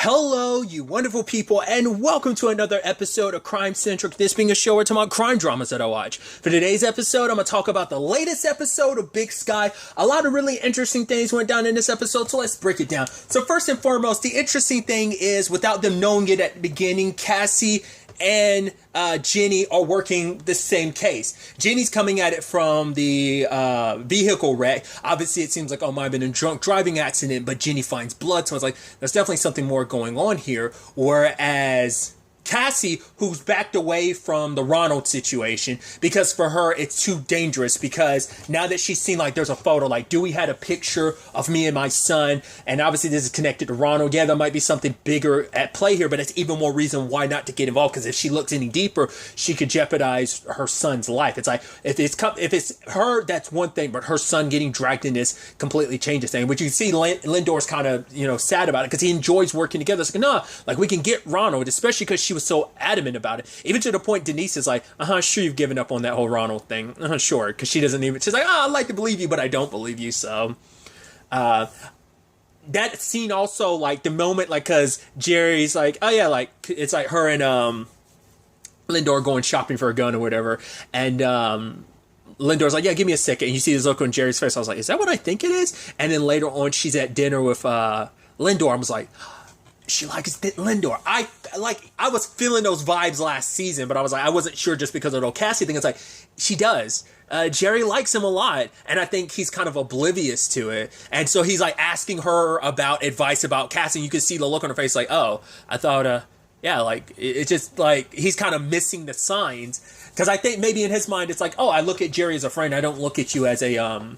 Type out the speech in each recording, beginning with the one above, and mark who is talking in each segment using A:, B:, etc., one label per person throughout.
A: Hello, you wonderful people, and welcome to another episode of Crime Centric. This being a show where I talk about crime dramas that I watch. For today's episode, I'm going to talk about the latest episode of Big Sky. A lot of really interesting things went down in this episode, so let's break it down. So first and foremost, the interesting thing is, without them knowing it at the beginning, Cassie and Jenny are working the same case. Jenny's coming at it from the vehicle wreck. Obviously, it seems like, oh, might have been a drunk driving accident, but Jenny finds blood. So it's like, there's definitely something more going on here. Whereas Cassie, who's backed away from the Ronald situation, because for her, it's too dangerous, because now that she's seen, like, there's a photo, like, Dewey had a picture of me and my son, and obviously this is connected to Ronald. Yeah, there might be something bigger at play here, but it's even more reason why not to get involved, because if she looks any deeper, she could jeopardize her son's life. It's like, if it's her, that's one thing, but her son getting dragged in this completely changes things, which you can see Lindor's kind of, sad about it, because he enjoys working together. It's like, no, like, we can get Ronald, especially because she was so adamant about it, even to the point Denise is like, sure, you've given up on that whole Ronald thing, sure, because she's like, I'd like to believe you, but I don't believe you. So that scene also, like, the moment, like, because Jerry's like, oh yeah, like, it's like her and Lindor going shopping for a gun or whatever, and Lindor's like, yeah, give me a second, and you see this look on Jerry's face. I was like, is that what I think it is? And then later on, she's at dinner with Lindor. I was like, she likes Lindor. I was feeling those vibes last season, but I was like, I wasn't sure just because of the Cassie thing. It's like, she does. Jerry likes him a lot, and I think he's kind of oblivious to it. And so he's like asking her about advice about Cassie. And you can see the look on her face, like, oh, I thought, yeah, like, it's just like he's kind of missing the signs. Because I think maybe in his mind, it's like, oh, I look at Jerry as a friend. I don't look at you as a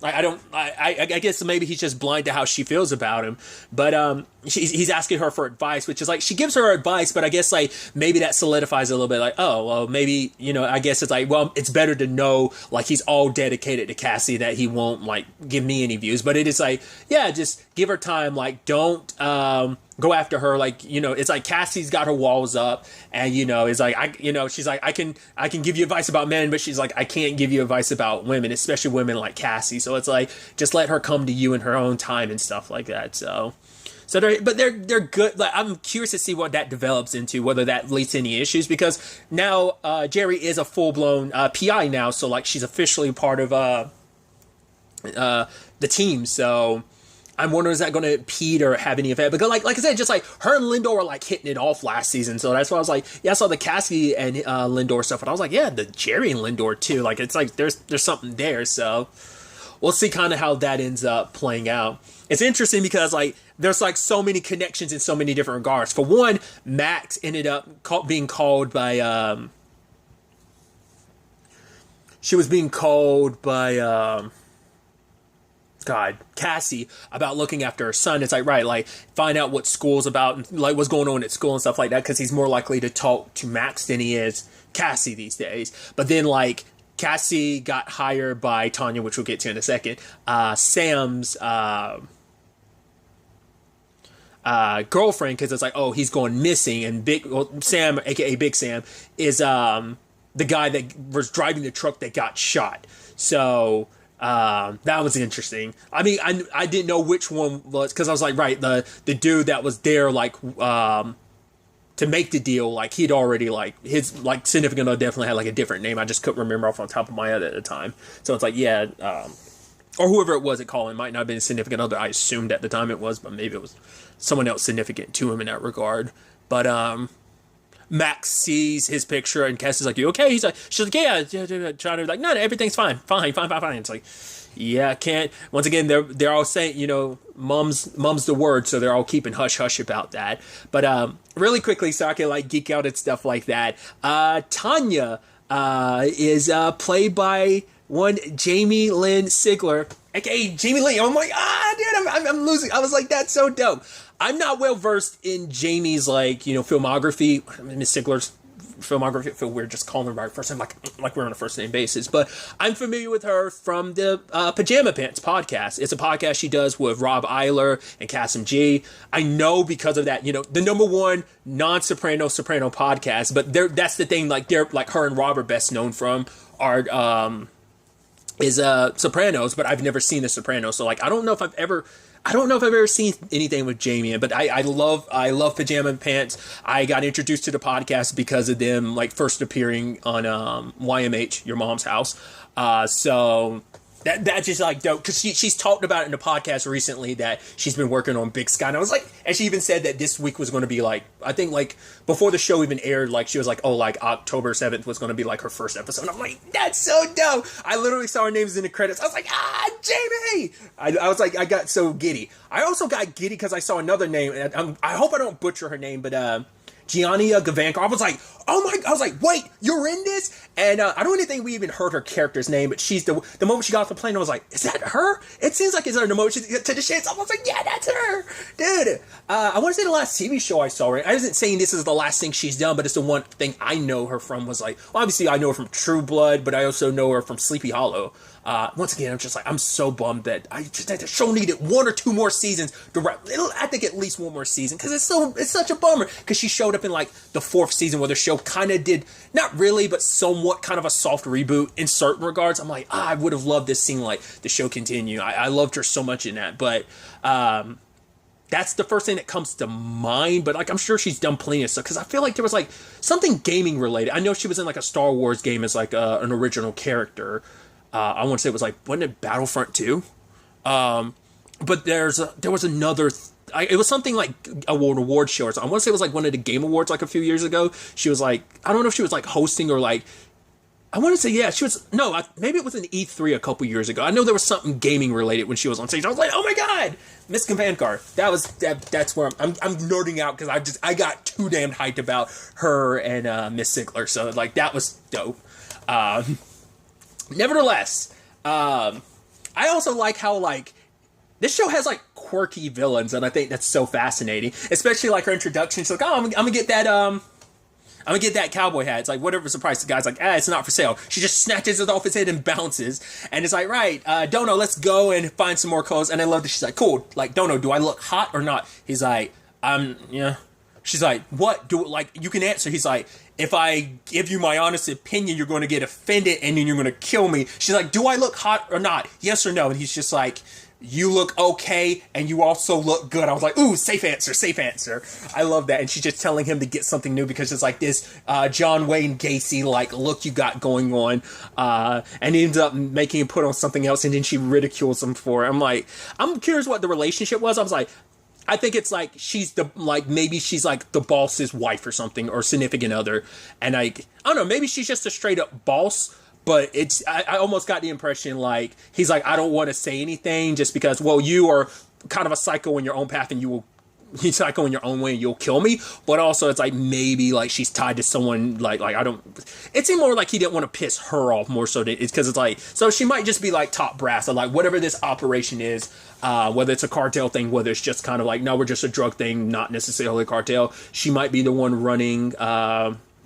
A: I guess maybe he's just blind to how she feels about him. But he's asking her for advice, which is like, she gives her advice, but I guess, like, maybe that solidifies it a little bit, like, oh, well, maybe, I guess it's like, well, it's better to know, like, he's all dedicated to Cassie, that he won't, like, give me any views. But it is like, yeah, just give her time, like, don't go after her, like, it's like Cassie's got her walls up, and it's like, she's like, I can give you advice about men, but she's like, I can't give you advice about women, especially women like Cassie. So it's like, just let her come to you in her own time and stuff like that. So they're good. Like, I'm curious to see what that develops into, whether that leads to any issues, because now Jerry is a full-blown PI now, so, like, she's officially part of the team. So I'm wondering, is that going to impede or have any effect? Because, like I said, just like her and Lindor were, like, hitting it off last season. So that's why I was like, yeah, I saw the Cassie and Lindor stuff, and I was like, yeah, the Jerry and Lindor too. Like, it's like there's something there. So we'll see kind of how that ends up playing out. It's interesting because, like, there's, like, so many connections in so many different regards. For one, Max ended up being called by she was being called by Cassie about looking after her son. It's like, right, like, find out what school's about, and, like, what's going on at school and stuff like that, because he's more likely to talk to Max than he is Cassie these days. But then, like, Cassie got hired by Tanya, which we'll get to in a second. Sam's girlfriend, because it's like, oh, he's going missing, and Sam, aka Big Sam, is the guy that was driving the truck that got shot. So that was interesting. I mean, I didn't know which one was, because I was like, right, the dude that was there, like, to make the deal, like, he'd already, like, his, like, significant other definitely had, like, a different name. I just couldn't remember off on top of my head at the time. So it's like, yeah, or whoever it was at calling might not have been a significant other. I assumed at the time it was, but maybe it was someone else significant to him in that regard. But Max sees his picture, and Cassie's like, you okay? She's like, yeah, trying to, like, no, everything's fine. It's like, yeah, can't. Once again, they're all saying, mom's the word, so they're all keeping hush about that. But really quickly, so I can, like, geek out and stuff like that. Tanya is played by one Jamie Lynn Sigler, aka Jamie Lynn. I'm like, dude, I'm losing. I was like, that's so dope. I'm not well versed in Jamie's, like, filmography. I mean, Miss Sigler's filmography. I feel weird just calling her by her first name, like we're on a first name basis. But I'm familiar with her from the Pajama Pants podcast. It's a podcast she does with Rob Eiler and Kasim G. I know because of that, the number one non-soprano podcast. But that's the thing. Like, they're, like, her and Rob are best known from are is Sopranos. But I've never seen The Sopranos, so, like, I don't know if I don't know if I've ever seen anything with Jamie in, but I love Pajama Pants. I got introduced to the podcast because of them, like, first appearing on YMH, Your Mom's House. So that's just like dope, because she's talked about it in the podcast recently that she's been working on Big Sky, and I was like, and she even said that this week was going to be like, I think like before the show even aired, like she was like, oh, like October 7th was going to be like her first episode. And I'm like, that's so dope. I literally saw her names in the credits. I was like, Jamie. I was like, I got so giddy. I also got giddy because I saw another name, and I hope I don't butcher her name, but Giannia Gavankar. I was like, oh my, I was like, wait, you're in this? And I don't even think we even heard her character's name, but she's the moment she got off the plane, I was like, is that her? It seems like it's her. The moment she to the shits, I was like, yeah, that's her. Dude, I want to say the last TV show I saw her, I wasn't saying this is the last thing she's done, but it's the one thing I know her from was like, well, obviously I know her from True Blood, but I also know her from Sleepy Hollow. Once again, I'm just like, I'm so bummed that the show needed 1 or 2 more seasons. I think at least 1 more season, because it's such a bummer, because she showed up in like the 4th season where the show kind of did, not really, but somewhat kind of a soft reboot in certain regards. I'm like, I would have loved this scene, like the show continue. I loved her so much in that, but that's the first thing that comes to mind. But like, I'm sure she's done plenty of stuff, because I feel like there was like something gaming related. I know she was in like a Star Wars game as like an original character. I want to say it was like, wasn't it Battlefront 2? But there was another, it was something like an award show or something. I want to say it was like one of the Game Awards like a few years ago. She was like, I don't know if she was like hosting or like, I want to say, yeah, she was, no, maybe it was an E3 a couple years ago. I know there was something gaming related when she was on stage. I was like, oh my God, Miss Gavankar. That's where I'm nerding out, because I got too damn hyped about her and Miss Sigler. So like, that was dope. Nevertheless, I also like how, like, this show has, like, quirky villains, and I think that's so fascinating. Especially, like, her introduction. She's like, oh, I'm gonna get that cowboy hat. It's like, whatever surprise, the guy's like, it's not for sale. She just snatches it off his head and bounces. And it's like, right, Dono, let's go and find some more clothes. And I love that she's like, cool, like, Dono, do I look hot or not? He's like, yeah. She's like, what? You can answer. He's like, if I give you my honest opinion, you're going to get offended and then you're going to kill me. She's like, do I look hot or not? Yes or no? And he's just like, you look okay and you also look good. I was like, ooh, safe answer. I love that. And she's just telling him to get something new, because it's like this John Wayne Gacy like look you got going on. And he ends up making him put on something else, and then she ridicules him for it. I'm like, I'm curious what the relationship was. I was like, I think it's like maybe she's like the boss's wife or something, or significant other, and like, I don't know, maybe she's just a straight up boss. But I almost got the impression like he's like, I don't want to say anything just because, well, you are kind of a psycho in your own path, and you psycho in your own way and you'll kill me. But also it's like, maybe like she's tied to someone like I don't, it seemed more like he didn't want to piss her off more so it's because it's like, so she might just be like top brass, or like whatever this operation is, whether it's a cartel thing, whether it's just kind of like, no, we're just a drug thing, not necessarily a cartel. She might be the one running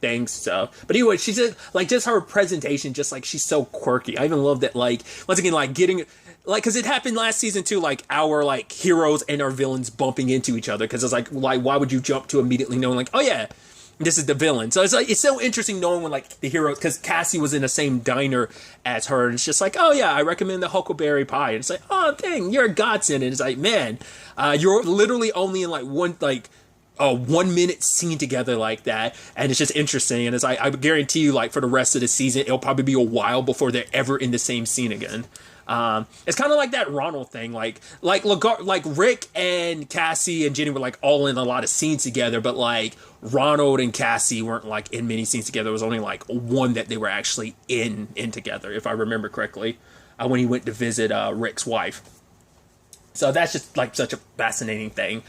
A: things. So, but anyway, she's just like, just her presentation, just like, she's so quirky. I even love that, like, once again, like getting like, because it happened last season too, like our like heroes and our villains bumping into each other, because it's like, why would you jump to immediately knowing like, oh yeah, this is the villain? So it's like, it's so interesting knowing when like the heroes, because Cassie was in the same diner as her, and it's just like, oh yeah, I recommend the Huckleberry pie, and it's like, oh dang, you're a godsend. And it's like, man, you're literally only in like a 1 minute scene together like that, and it's just interesting. And it's like, I guarantee you, like for the rest of the season, it'll probably be a while before they're ever in the same scene again. It's kind of like that Ronald thing, like Rick and Cassie and Jenny were like all in a lot of scenes together, but like Ronald and Cassie weren't like in many scenes together. It was only like one that they were actually in together, if I remember correctly, when he went to visit Rick's wife. So that's just like such a fascinating thing.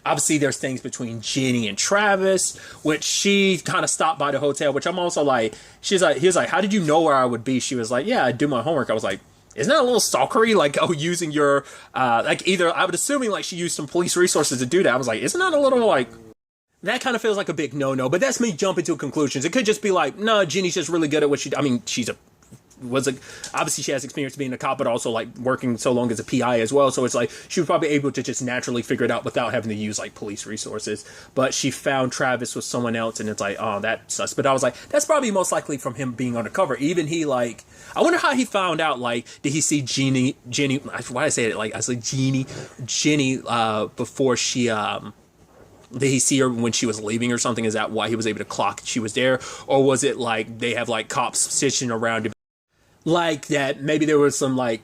A: Obviously, there's things between Jenny and Travis, which she kind of stopped by the hotel, which I'm also like, he was like, how did you know where I would be? She was like, yeah, I do my homework. I was like, isn't that a little stalkery? Like, oh, using your, like either, I would assuming like she used some police resources to do that. I was like, isn't that a little like, that kind of feels like a big no-no, but that's me jumping to conclusions. It could just be like, no, Jenny's just really good at what she's was obviously she has experience being a cop, but also like working so long as a PI as well. So it's like she was probably able to just naturally figure it out without having to use like police resources. But she found Travis with someone else, and it's like, oh, that sucks. But I was like, that's probably most likely from him being undercover. Even he like, I wonder how he found out. Like, did he see Jenny? Why did I say it like I was like Jenny before she did he see her when she was leaving or something? Is that why he was able to clock she was there? Or was it like they have like cops sitting around like that? Maybe there was some like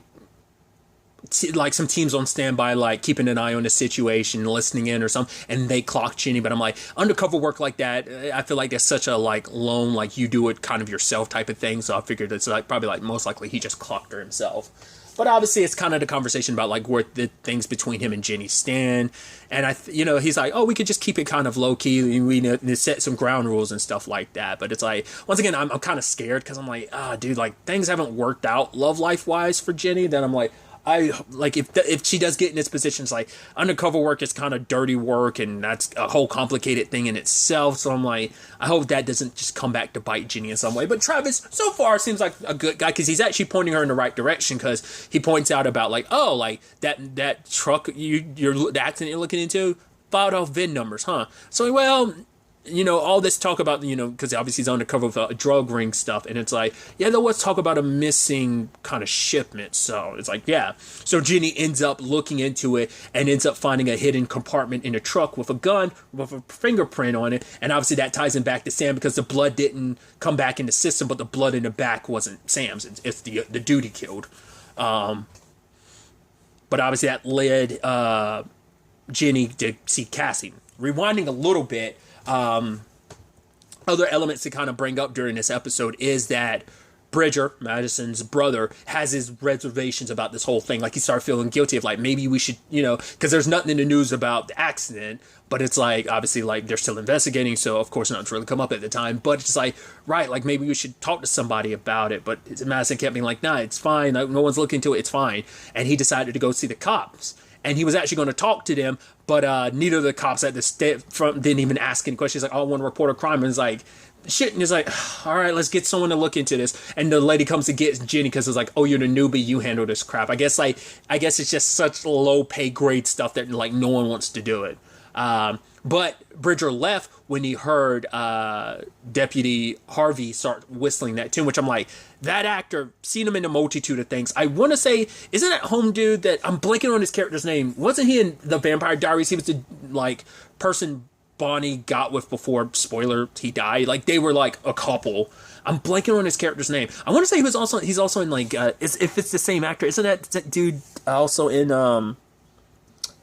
A: some teams on standby, like keeping an eye on the situation, listening in or something, and they clocked Jenny. But I'm like, undercover work like that, I feel like that's such a like lone, like you do it kind of yourself type of thing. So I figured it's like probably like most likely he just clocked her himself. But obviously, it's kind of the conversation about like where the things between him and Jenny stand, and he's like, oh, we could just keep it kind of low key. We set some ground rules and stuff like that. But it's like, once again, I'm kind of scared because I'm like, dude, like things haven't worked out love life wise for Jenny. Then I'm like, I like if she does get in this position, it's like undercover work is kind of dirty work, and that's a whole complicated thing in itself. So I'm like, I hope that doesn't just come back to bite Jenny in some way. But Travis so far seems like a good guy because he's actually pointing her in the right direction, because he points out about like, oh, like that truck the accident you're looking into filed off VIN numbers, huh? So well, all this talk about, because obviously he's undercover with a drug ring stuff, and it's like, yeah, though, let's talk about a missing kind of shipment. So it's like, yeah. So Jenny ends up looking into it and ends up finding a hidden compartment in a truck with a gun with a fingerprint on it, and obviously that ties him back to Sam because the blood didn't come back in the system, but the blood in the back wasn't Sam's. It's the dude he killed. But obviously that led Jenny to see Cassie. Rewinding a little bit, other elements to kind of bring up during this episode is that Bridger, Madison's brother, has his reservations about this whole thing. Like, he started feeling guilty of like, maybe we should, because there's nothing in the news about the accident, but it's like, obviously, like, they're still investigating, so of course nothing's really come up at the time, but it's like, right, like, maybe we should talk to somebody about it. But Madison kept being like, nah, it's fine, no one's looking into it, it's fine. And he decided to go see the cops. And he was actually going to talk to them, but neither of the cops at the front didn't even ask any questions. Like, oh, I want to report a crime. And it's like, shit. And he's like, all right, let's get someone to look into this. And the lady comes to get Jenny because it's like, oh, you're the newbie, you handle this crap. I guess it's just such low pay grade stuff that like no one wants to do it. But Bridger left when he heard Deputy Harvey start whistling that tune, which I'm like, that actor, seen him in a multitude of things. I want to say, isn't that home dude that, I'm blanking on his character's name, wasn't he in The Vampire Diaries? He was the like person Bonnie got with before, spoiler, he died. Like, they were like a couple. I'm blanking on his character's name. I want to say he's also in like, if it's the same actor, isn't that dude also in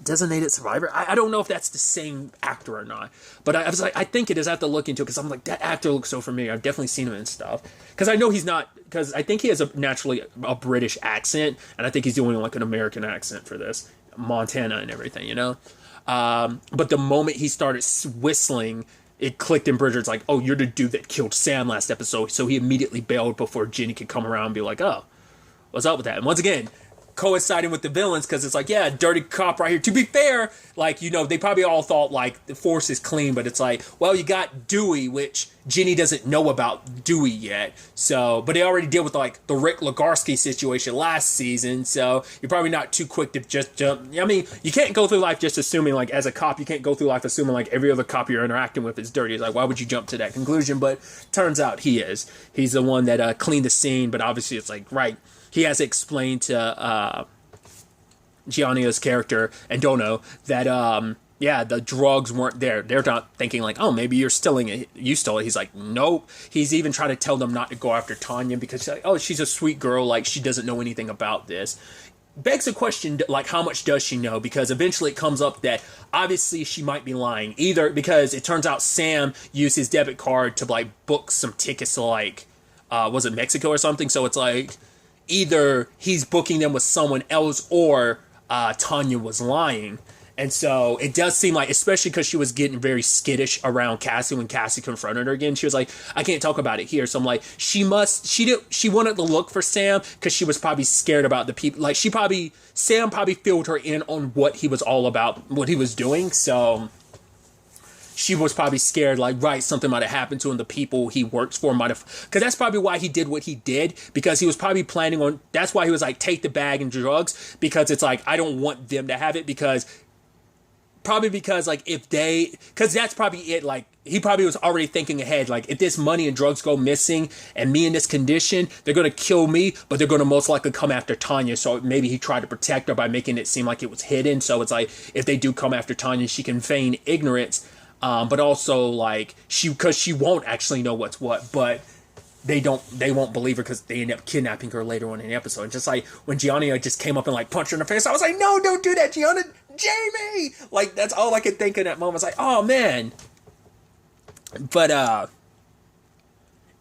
A: Designated Survivor? I don't know if that's the same actor or not, but I was like, I think it is. I have to look into it because I'm like, that actor looks so familiar. I've definitely seen him in stuff, because I know he's not, because I think he has naturally a British accent, and I think he's doing like an American accent for this, Montana and everything, but the moment he started whistling, it clicked in Bridger. It's like, oh, you're the dude that killed Sam last episode. So he immediately bailed before Jenny could come around and be like, oh, what's up with that? And once again, coinciding with the villains, because it's like, yeah, dirty cop right here. To be fair, like, they probably all thought like the force is clean, but it's like, well, you got Dewey, which Jenny doesn't know about Dewey yet. So, but they already deal with like the Rick Legarsky situation last season, so you're probably not too quick to just jump. I mean, you can't go through life just assuming, like, as a cop, you can't go through life assuming like every other cop you're interacting with is dirty. It's like, why would you jump to that conclusion? But turns out he is. He's the one that cleaned the scene, but obviously it's like, right, he has to explain to Gianni's character and Dono that the drugs weren't there. They're not thinking like, oh, maybe you're stealing it. You stole it. He's like, nope. He's even trying to tell them not to go after Tanya because she's like, oh, she's a sweet girl. Like, she doesn't know anything about this. Begs a question, like, how much does she know? Because eventually it comes up that obviously she might be lying. Either because it turns out Sam used his debit card to like book some tickets to like, was it Mexico or something? So it's like, either he's booking them with someone else or Tanya was lying. And so it does seem like, especially because she was getting very skittish around Cassie when Cassie confronted her again, she was like, I can't talk about it here. So I'm like, she wanted to look for Sam because she was probably scared about the people. Like, Sam probably filled her in on what he was all about, what he was doing. So she was probably scared, like, right, something might have happened to him. The people he works for might have, because that's probably why he did what he did, because he was probably planning on, that's why he was like, take the bag and drugs, because it's like, I don't want them to have it, because like if they, because that's probably it, like he probably was already thinking ahead, like if this money and drugs go missing and me in this condition, they're going to kill me, but they're going to most likely come after Tanya. So maybe he tried to protect her by making it seem like it was hidden. So it's like if they do come after Tanya, she can feign ignorance, but also like because she won't actually know what's what, but they won't believe her because they end up kidnapping her later on in the episode. And just like when Gianna just came up and like punched her in the face, I was like, no, don't do that, Gianna. Jamie! Like, that's all I could think in that moment. It's like, oh, man. But,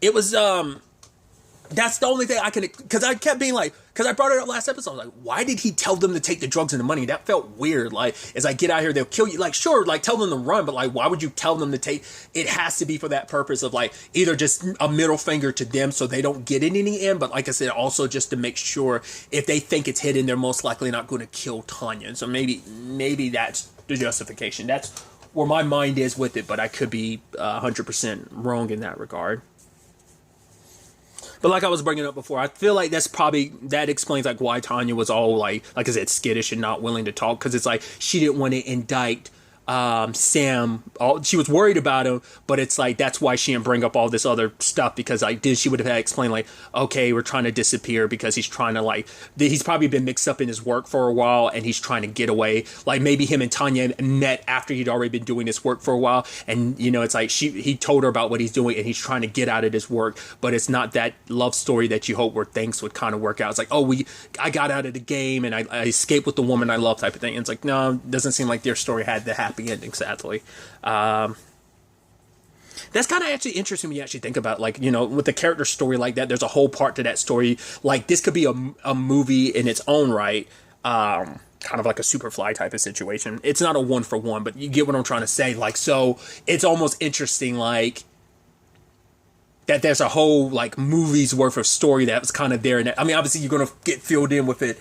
A: it was, that's the only thing I can, because I kept being like, because I brought it up last episode, I was like, why did he tell them to take the drugs and the money? That felt weird. Like, as I get out here, they'll kill you. Like, sure, like, tell them to run, but like, why would you tell them to take, it has to be for that purpose of like, either just a middle finger to them so they don't get it in the end, but like I said, also just to make sure if they think it's hidden, they're most likely not going to kill Tanya. So maybe that's the justification. That's where my mind is with it, but I could be 100% wrong in that regard. But like I was bringing up before, I feel like that explains like why Tanya was all like I said, skittish and not willing to talk, because it's like she didn't want to indict Sam. She was worried about him, but it's like that's why she didn't bring up all this other stuff, because like she would have had to explain like, okay, we're trying to disappear because he's trying to like, he's probably been mixed up in his work for a while and he's trying to get away. Like maybe him and Tanya met after he'd already been doing this work for a while, and you know, it's like he told her about what he's doing and he's trying to get out of this work, but it's not that love story that you hope where things would kind of work out. It's like, oh, I got out of the game and I escaped with the woman I love type of thing. And it's like, no, it doesn't seem like their story had the happy ending, sadly. That's kind of actually interesting when you actually think about, like, you know, with the character story like that, there's a whole part to that story. Like, this could be a movie in its own right. Kind of like a Superfly type of situation. It's not a one for one, but you get what I'm trying to say. Like, so it's almost interesting, like, that there's a whole, like, movie's worth of story that was kind of there. And I mean, obviously you're going to get filled in with it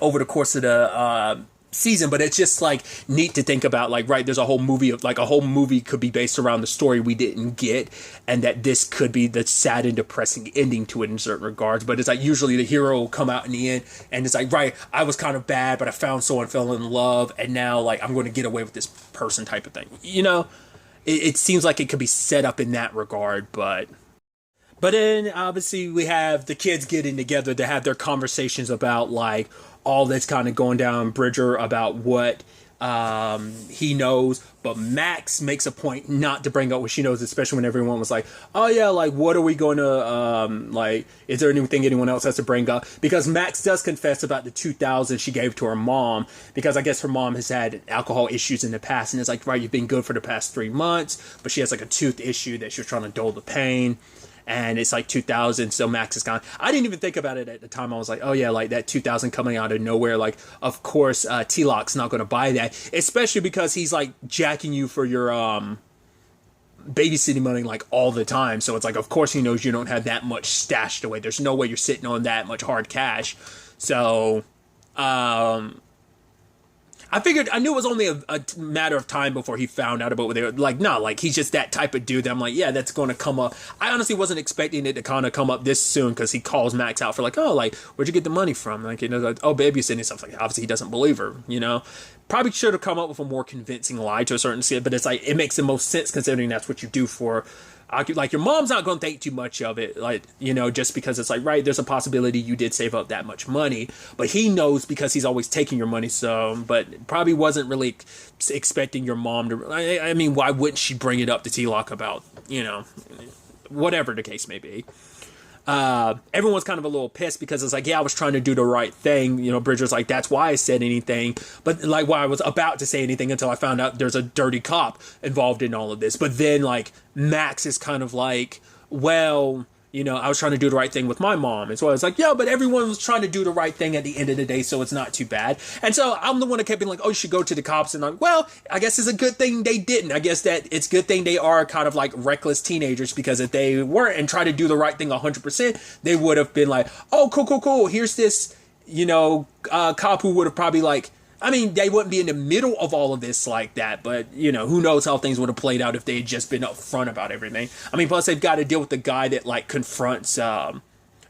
A: over the course of the season, but it's just like neat to think about, like, right, there's a whole movie could be based around the story we didn't get, and that this could be the sad and depressing ending to it in certain regards. But it's like usually the hero will come out in the end and it's like, right, I was kind of bad, but I found someone, fell in love, and now like I'm going to get away with this person type of thing, you know. It seems like it could be set up in that regard. But then obviously we have the kids getting together to have their conversations about like all that's kind of going down Bridger about what he knows, but Max makes a point not to bring up what she knows, especially when everyone was like, oh yeah, like what are we going to like, is there anything anyone else has to bring up? Because Max does confess about the 2,000 she gave to her mom, because I guess her mom has had alcohol issues in the past, and it's like, right, you've been good for the past 3 months, but she has like a tooth issue that she was trying to dull the pain. And it's like 2,000, so Max is gone. I didn't even think about it at the time. I was like, oh yeah, like that 2,000 coming out of nowhere. Like, of course, T-Lock's not going to buy that, especially because he's like jacking you for your babysitting money like all the time. So it's like, of course he knows you don't have that much stashed away. There's no way you're sitting on that much hard cash. So, I knew it was only a matter of time before he found out about what they were like. No, like he's just that type of dude that I'm like, yeah, that's going to come up. I honestly wasn't expecting it to kind of come up this soon, because he calls Max out for like, oh, like where'd you get the money from? Like, you know, like, oh, babysitting and stuff. Like, obviously he doesn't believe her, you know. Probably should have come up with a more convincing lie to a certain extent, but it's like it makes the most sense considering that's what you do for. Like, your mom's not going to think too much of it, like, you know, just because it's like, right, there's a possibility you did save up that much money, but he knows because he's always taking your money. So, but probably wasn't really expecting your mom to, I mean, why wouldn't she bring it up to T-Lock about, you know, whatever the case may be. Everyone's kind of a little pissed because it's like, yeah, I was trying to do the right thing. You know, Bridger's like, that's why I said anything. But like, why I was about to say anything until I found out there's a dirty cop involved in all of this. But then like Max is kind of like, well, you know, I was trying to do the right thing with my mom. And so I was like, yeah, but everyone was trying to do the right thing at the end of the day, so it's not too bad. And so I'm the one that kept being like, oh, you should go to the cops. And I'm like, well, I guess it's a good thing they didn't. I guess that it's a good thing they are kind of like reckless teenagers, because if they weren't and tried to do the right thing 100%, they would have been like, oh, cool. Here's this, you know, cop who would have probably like I mean, they wouldn't be in the middle of all of this like that, but, you know, who knows how things would have played out if they had just been upfront about everything. I mean, plus they've got to deal with the guy that, like, confronts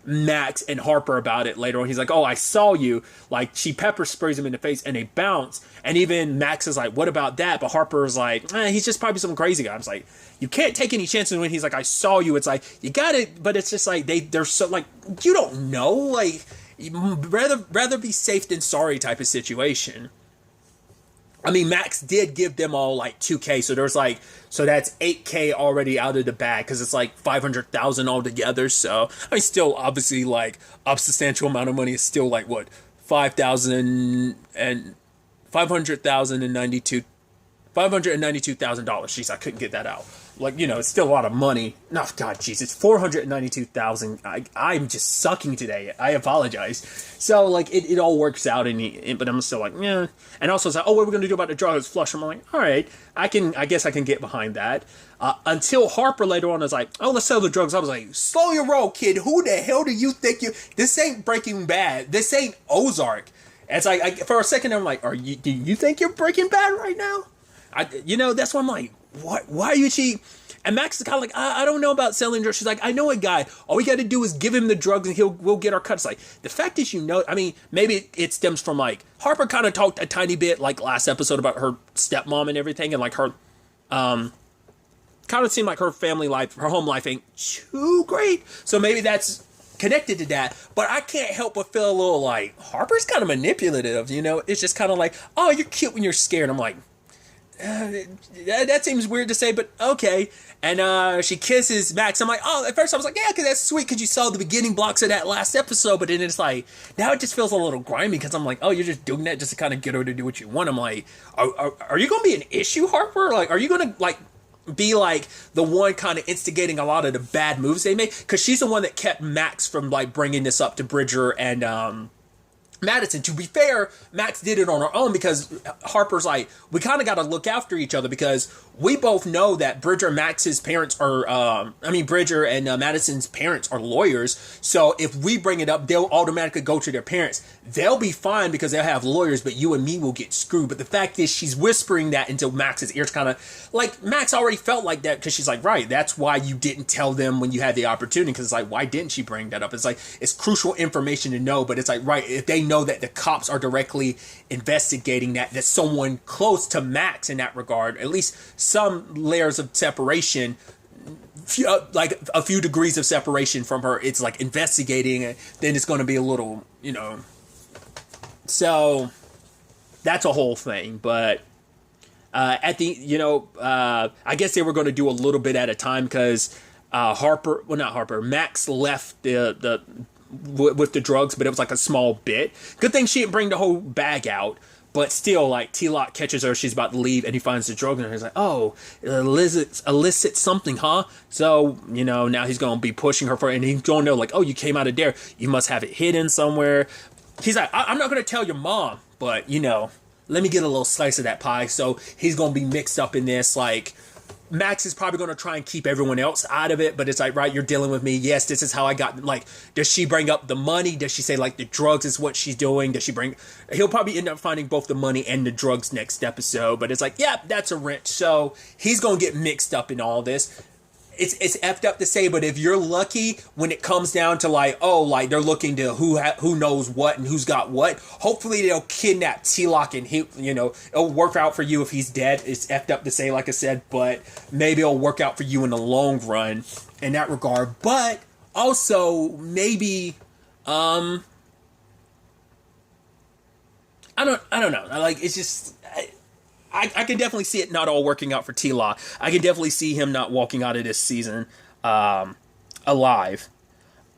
A: Max and Harper about it later on. He's like, oh, I saw you. Like, she pepper sprays him in the face and they bounce. And even Max is like, what about that? But Harper is like, he's just probably some crazy guy. I was like, you can't take any chances when he's like, I saw you. It's like, you got it. But it's just like, they're so, like, you don't know. Like, rather be safe than sorry type of situation. I mean, Max did give them all like $2K, so that's $8K already out of the bag because it's like $500,000 altogether. So I mean, still obviously like a substantial amount of money is still like what $592,000. Jeez, I couldn't get that out. Like, you know, it's still a lot of money. No, God, jeez, it's $492,000. I'm just sucking today. I apologize. So, like, it all works out, but I'm still like, yeah. And also, it's like, oh, what are we going to do about the drugs flush? I'm like, all right, I guess I can get behind that. Until Harper later on is like, oh, let's sell the drugs. I was like, slow your roll, kid. Who the hell do you think this ain't Breaking Bad. This ain't Ozark. And it's like, for a second, I'm like, do you think you're Breaking Bad right now? That's why I'm like, what? Why are you cheap? And Max is kind of like, I don't know about selling drugs. She's like, I know a guy. All we got to do is give him the drugs and we'll get our cuts. Like, the fact is, I mean, maybe it stems from like, Harper kind of talked a tiny bit like last episode about her stepmom and everything. And like her, kind of seemed like her family life, her home life ain't too great. So maybe that's connected to that. But I can't help but feel a little like, Harper's kind of manipulative, It's just kind of like, oh, you're cute when you're scared. I'm like, that seems weird to say, but okay. And she kisses Max. I'm like, oh, at first I was like, yeah, because that's sweet because you saw the beginning blocks of that last episode. But then it's like, now it just feels a little grimy because I'm like, oh, you're just doing that just to kind of get her to do what you want. I'm like, are you going to be an issue, Harper? Like, are you going to, like, be like the one kind of instigating a lot of the bad moves they made? Because she's the one that kept Max from, like, bringing this up to Bridger and, Madison. To be fair, Max did it on her own because Harper's like, we kind of got to look after each other because we both know that Bridger and Max's parents are, Bridger and Madison's parents are lawyers. So if we bring it up, they'll automatically go to their parents. They'll be fine because they'll have lawyers, but you and me will get screwed. But the fact is, she's whispering that into Max's ears, kind of like Max already felt like that because she's like, right, that's why you didn't tell them when you had the opportunity. Because it's like, why didn't she bring that up? It's like, it's crucial information to know, but it's like, right, if they know that the cops are directly investigating that someone close to Max in that regard, at least some layers of separation, like a few degrees of separation from her, it's like investigating, and then it's going to be a little, so that's a whole thing. But at the, I guess they were going to do a little bit at a time because Max left with the drugs, but it was like a small bit. Good thing she didn't bring the whole bag out, but still, like, T-Lock catches her, she's about to leave, and he finds the drug, and he's like, oh, illicit something, huh? So, now he's going to be pushing her for it, and he's going to know, like, oh, you came out of there, you must have it hidden somewhere. He's like, I'm not going to tell your mom, but, let me get a little slice of that pie. So he's going to be mixed up in this, like, Max is probably going to try and keep everyone else out of it, but it's like, right, you're dealing with me. Yes, this is how I got, like, does she bring up the money? Does she say, like, the drugs is what she's doing? He'll probably end up finding both the money and the drugs next episode, but it's like, yeah, that's a wrench. So he's going to get mixed up in all this. It's effed up to say, but if you're lucky when it comes down to like, oh, like they're looking to who knows what and who's got what, hopefully they'll kidnap T-Lock and it'll work out for you if he's dead. It's effed up to say, like I said, but maybe it'll work out for you in the long run in that regard. But also maybe, I don't know. Like, it's just, I can definitely see it not all working out for T-Lock. I can definitely see him not walking out of this season alive.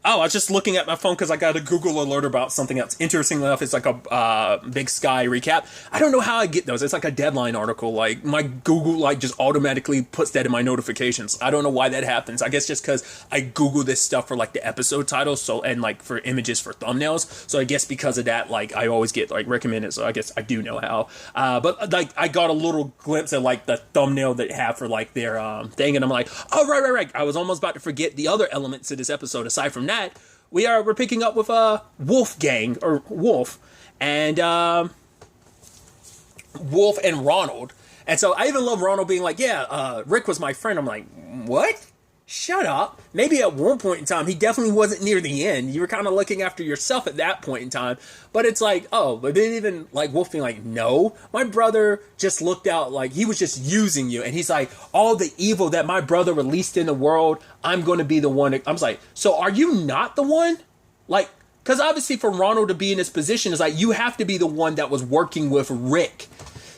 A: Oh, I was just looking at my phone because I got a Google alert about something else. Interestingly enough, it's like a Big Sky recap. I don't know how I get those. It's like a Deadline article. Like, my Google just automatically puts that in my notifications. I don't know why that happens. I guess just because I Google this stuff for like the episode titles, and like for images for thumbnails. So I guess because of that, like I always get like recommended. So I guess I do know how. But like I got a little glimpse of like the thumbnail that they have for like their thing, and I'm like, oh right. I was almost about to forget the other elements of this episode aside from that. We're picking up with Wolf, and Wolf and Ronald. And so I even love Ronald being like, yeah, Rick was my friend. I'm like, what? Shut up. Maybe at one point in time, he definitely wasn't near the end. You were kind of looking after yourself at that point in time. But it's like, oh, but then even like Wolf being like, no, my brother just looked out like he was just using you. And he's like, all the evil that my brother released in the world, I'm going to be the one. I'm like, so are you not the one? Like, because obviously for Ronald to be in this position is like, you have to be the one that was working with Rick.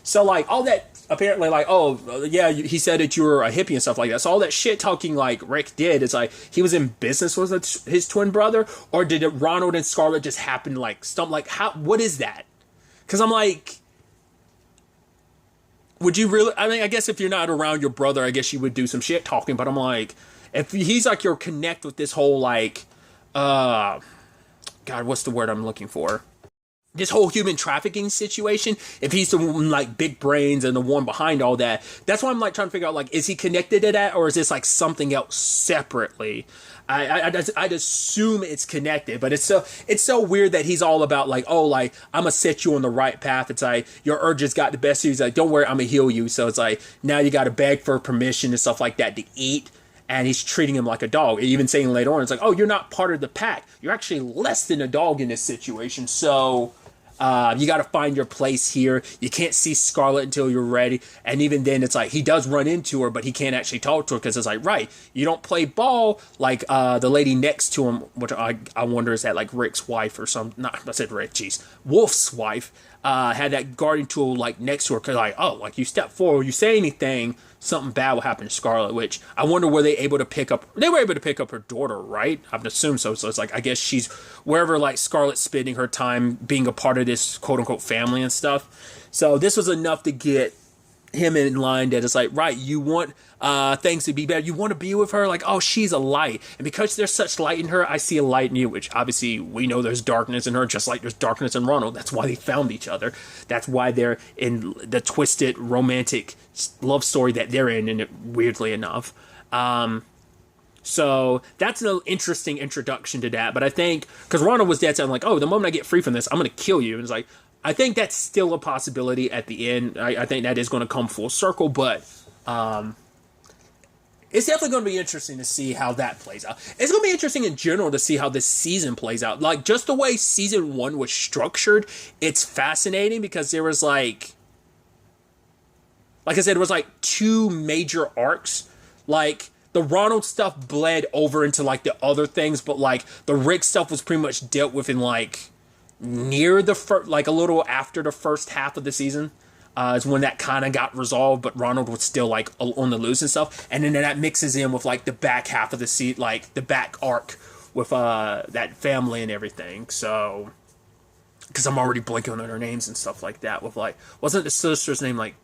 A: So like all that apparently like, oh yeah, he said that you were a hippie and stuff like that. So all that shit talking like Rick did is like he was in business with his twin brother, or did it Ronald and Scarlett just happen like stump like how what is that? Because I'm like, would you really? I mean, I guess if you're not around your brother, I guess you would do some shit talking. But I'm like, if he's like your connect with this whole like, God, what's the word I'm looking for? This whole human trafficking situation, if he's the one like big brains and the one behind all that, that's why I'm like trying to figure out like, is he connected to that, or is this like something else separately? I'd assume it's connected, but it's so weird that he's all about like, oh, like I'm gonna set you on the right path. It's like your urges got the best of you. He's like, don't worry, I'm gonna heal you. So it's like now you got to beg for permission and stuff like that to eat. And he's treating him like a dog. Even saying later on, it's like, oh, you're not part of the pack. You're actually less than a dog in this situation. So you got to find your place here. You can't see Scarlett until you're ready. And even then, it's like he does run into her, but he can't actually talk to her because it's like, right, you don't play ball like the lady next to him, which I wonder is that like Rick's wife or some. Not I said Rick, jeez, Wolf's wife. Had that guarding tool like next to her because like, oh, like you step forward, you say anything, something bad will happen to Scarlett. Which I wonder were they able to pick up? They were able to pick up her daughter, right? I would assume so. So it's like I guess she's wherever like Scarlett's spending her time being a part of this quote unquote family and stuff. So this was enough to get him in line that it's like, right, you want things to be better. You want to be with her, like, oh, she's a light. And because there's such light in her, I see a light in you, which obviously we know there's darkness in her, just like there's darkness in Ronald. That's why they found each other. That's why they're in the twisted romantic love story that they're in, and weirdly enough. So that's an interesting introduction to that. But I think, because Ronald was dead, so I'm like, oh, the moment I get free from this, I'm going to kill you. And it's like, I think that's still a possibility at the end. I think that is going to come full circle, but it's definitely going to be interesting to see how that plays out. It's going to be interesting in general to see how this season plays out. Like, just the way season 1 was structured, it's fascinating because there was like I said, it was like 2 major arcs. Like, the Ronald stuff bled over into like the other things, but like the Rick stuff was pretty much dealt with in like near the first, like a little after the first half of the season is when that kind of got resolved, but Ronald was still like on the loose and stuff. And then that mixes in with like the back half of the season, like the back arc with that family and everything. So, because I'm already blanking on their names and stuff like that. With like, wasn't the sister's name like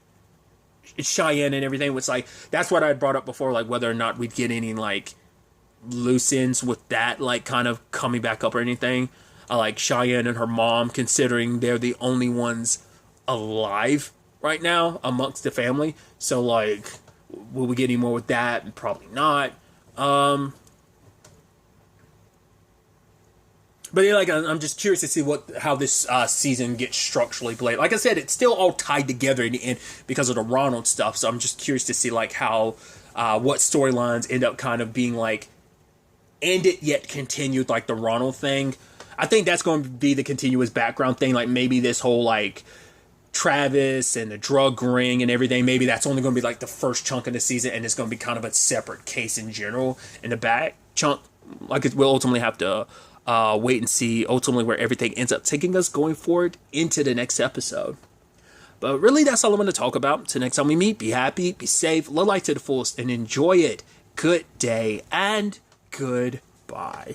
A: Cheyenne and everything? Was like, that's what I brought up before, like whether or not we'd get any like loose ends with that, like kind of coming back up or anything. Like Cheyenne and her mom, considering they're the only ones alive right now amongst the family. So, like, will we get any more with that? Probably not. But yeah, like, I'm just curious to see how this season gets structurally played. Like I said, it's still all tied together in the end because of the Ronald stuff. So I'm just curious to see, like, how what storylines end up kind of being, like, ended yet continued, like the Ronald thing. I think that's going to be the continuous background thing. Like maybe this whole like Travis and the drug ring and everything, maybe that's only going to be like the first chunk of the season, and it's going to be kind of a separate case in general in the back chunk. Like we'll ultimately have to wait and see ultimately where everything ends up taking us going forward into the next episode. But really, that's all I'm going to talk about. Till next time we meet, be happy, be safe, live life to the fullest, and enjoy it. Good day and goodbye.